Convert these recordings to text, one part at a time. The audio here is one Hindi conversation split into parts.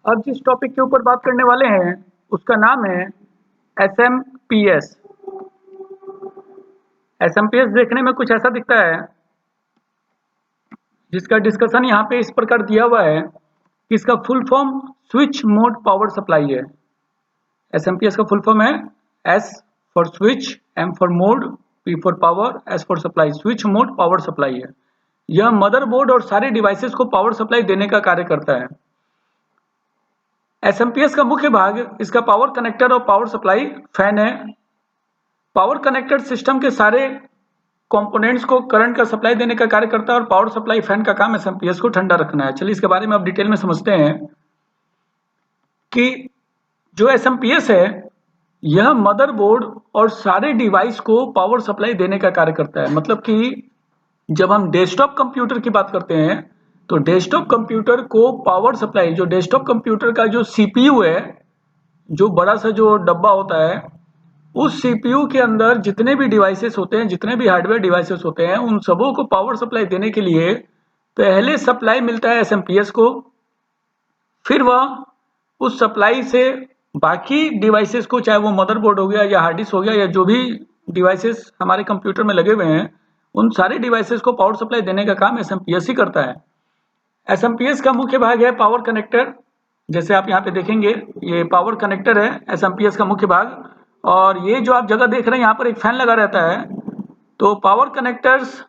अब जिस टॉपिक के ऊपर बात करने वाले हैं उसका नाम है SMPS। SMPS देखने में कुछ ऐसा दिखता है, जिसका डिस्कशन यहाँ पे इस प्रकार दिया हुआ है कि इसका full form switch mode power supply है। SMPS का फुल फॉर्म है S for switch, M for mode, P for power, S for supply. Switch mode power supply है। यह मदरबोर्ड और सारे डिवाइसेस को पावर सप्लाई देने का कार्य करता है। SMPS का मुख्य भाग इसका पावर कनेक्टर और पावर सप्लाई फैन है। पावर कनेक्टर सिस्टम के सारे कंपोनेंट्स को करंट का सप्लाई देने का कार्य करता है और पावर सप्लाई फैन का काम SMPS को ठंडा रखना है। चलिए इसके बारे में अब डिटेल में समझते हैं कि जो SMPS है यह मदरबोर्ड और सारे डिवाइस को पावर सप्लाई देने का कार्य करता है। मतलब कि जब हम डेस्कटॉप कंप्यूटर की बात करते हैं तो डेस्कटॉप कंप्यूटर को पावर सप्लाई, जो डेस्कटॉप कंप्यूटर का जो CPU है, जो बड़ा सा जो डब्बा होता है, उस CPU के अंदर जितने भी डिवाइसेस होते हैं, जितने भी हार्डवेयर डिवाइसेस होते हैं, उन सबों को पावर सप्लाई देने के लिए पहले सप्लाई मिलता है SMPS को। फिर वह उस सप्लाई से बाकी डिवाइसेस को, चाहे वो मदरबोर्ड हो गया या हार्ड डिस्क हो गया या जो भी डिवाइसेस हमारे कंप्यूटर में लगे हुए हैं, उन सारे डिवाइसेस को पावर सप्लाई देने का काम SMPS ही करता है। SMPS का मुख्य भाग है पावर कनेक्टर। जैसे आप यहाँ पे देखेंगे ये पावर कनेक्टर है SMPS का मुख्य भाग। और ये जो आप जगह देख रहे हैं यहाँ पर एक फैन लगा रहता है। तो पावर कनेक्टर्स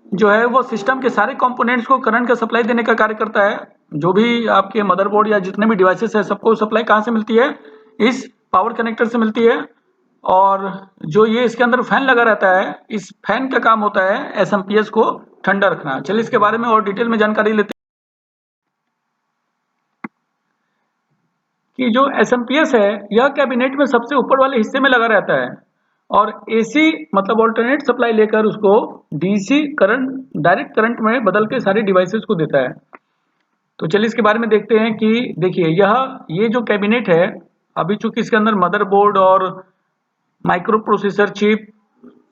जो है वो सिस्टम के सारे कंपोनेंट्स को करंट का सप्लाई देने का कार्य करता है। जो भी आपके मदरबोर्ड या जितने भी डिवाइसेस है, सबको सप्लाई कहाँ से मिलती है? इस पावर कनेक्टर से मिलती है। और जो ये इसके अंदर फैन लगा रहता है, इस फैन का काम होता है SMPS को ठंडा रखना। चलिए इसके बारे में और डिटेल में जानकारी लेते हैं कि जो SMPS है यह कैबिनेट में सबसे ऊपर वाले हिस्से में लगा रहता है और AC मतलब ऑल्टरनेट सप्लाई लेकर उसको DC करंट, डायरेक्ट करंट में बदल के सारे डिवाइसेस को देता है। तो चलिए इसके बारे में देखते हैं कि देखिए ये जो कैबिनेट है, अभी चूंकि इसके अंदर मदरबोर्ड और माइक्रो प्रोसेसर चिप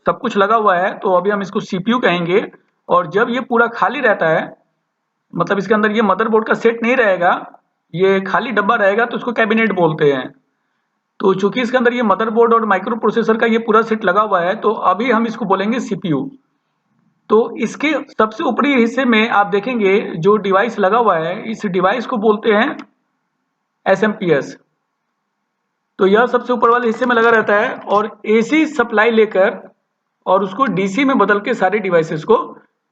सब कुछ लगा हुआ है, तो अभी हम इसको CPU कहेंगे। और जब ये पूरा खाली रहता है, मतलब इसके अंदर ये मदरबोर्ड का सेट नहीं रहेगा, ये खाली डब्बा रहेगा, तो उसको कैबिनेट बोलते हैं। तो चूंकि इसके अंदर ये मदरबोर्ड और माइक्रो प्रोसेसर का ये पूरा सेट लगा हुआ है, तो अभी हम इसको बोलेंगे CPU। तो इसके सबसे ऊपरी हिस्से में आप देखेंगे जो डिवाइस लगा हुआ है, इस डिवाइस को बोलते हैं SMPS। तो यह सबसे ऊपर वाले हिस्से में लगा रहता है और AC सप्लाई लेकर और उसको DC में बदल के सारे डिवाइसेस को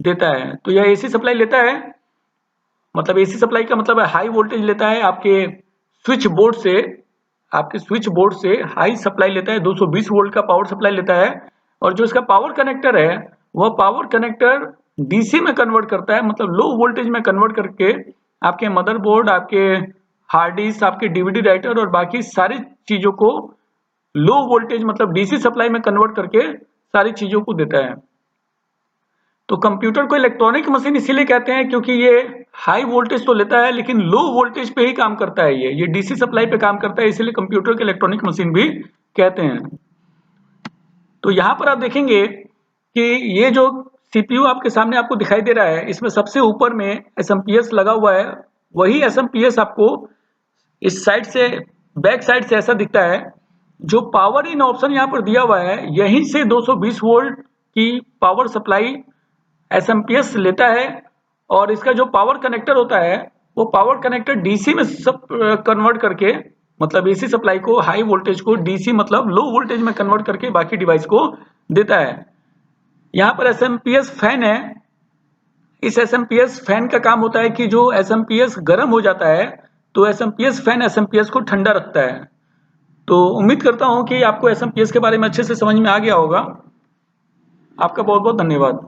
देता है। तो यह AC सप्लाई लेता है, मतलब AC सप्लाई का मतलब है हाई वोल्टेज लेता है आपके स्विच बोर्ड से, हाई सप्लाई लेता है, 220 वोल्ट का पावर सप्लाई लेता है। और जो इसका पावर कनेक्टर है वह पावर कनेक्टर DC में कन्वर्ट करता है, मतलब लो वोल्टेज में कन्वर्ट करके आपके मदरबोर्ड, आपके हार्ड डिस्क, आपके DVD राइटर और बाकी सारी चीजों को लो वोल्टेज मतलब DC सप्लाई में कन्वर्ट करके सारी चीजों को देता है। तो कंप्यूटर को इलेक्ट्रॉनिक मशीन इसीलिए कहते हैं क्योंकि ये हाई वोल्टेज तो लेता है लेकिन लो वोल्टेज पे ही काम करता है। ये DC सप्लाई पे काम करता है, इसीलिए कंप्यूटर को इलेक्ट्रॉनिक मशीन भी कहते हैं। तो यहाँ पर आप देखेंगे कि ये जो CPU आपके सामने आपको दिखाई दे रहा है, इसमें सबसे ऊपर में SMPS लगा हुआ है। वही SMPS आपको इस साइड से, बैक साइड से ऐसा दिखता है। जो पावर इन ऑप्शन यहाँ पर दिया हुआ है, यहीं से 220 वोल्ट की पावर सप्लाई SMPS लेता है। और इसका जो पावर कनेक्टर होता है वो पावर कनेक्टर DC में सब कन्वर्ट करके, मतलब AC सप्लाई को, हाई वोल्टेज को DC मतलब लो वोल्टेज में कन्वर्ट करके बाकी डिवाइस को देता है। यहाँ पर SMPS फैन है। इस SMPS फैन का काम होता है कि जो SMPS गर्म हो जाता है तो SMPS फैन SMPS को ठंडा रखता है। तो उम्मीद करता हूं कि आपको SMPS के बारे में अच्छे से समझ में आ गया होगा। आपका बहुत बहुत धन्यवाद।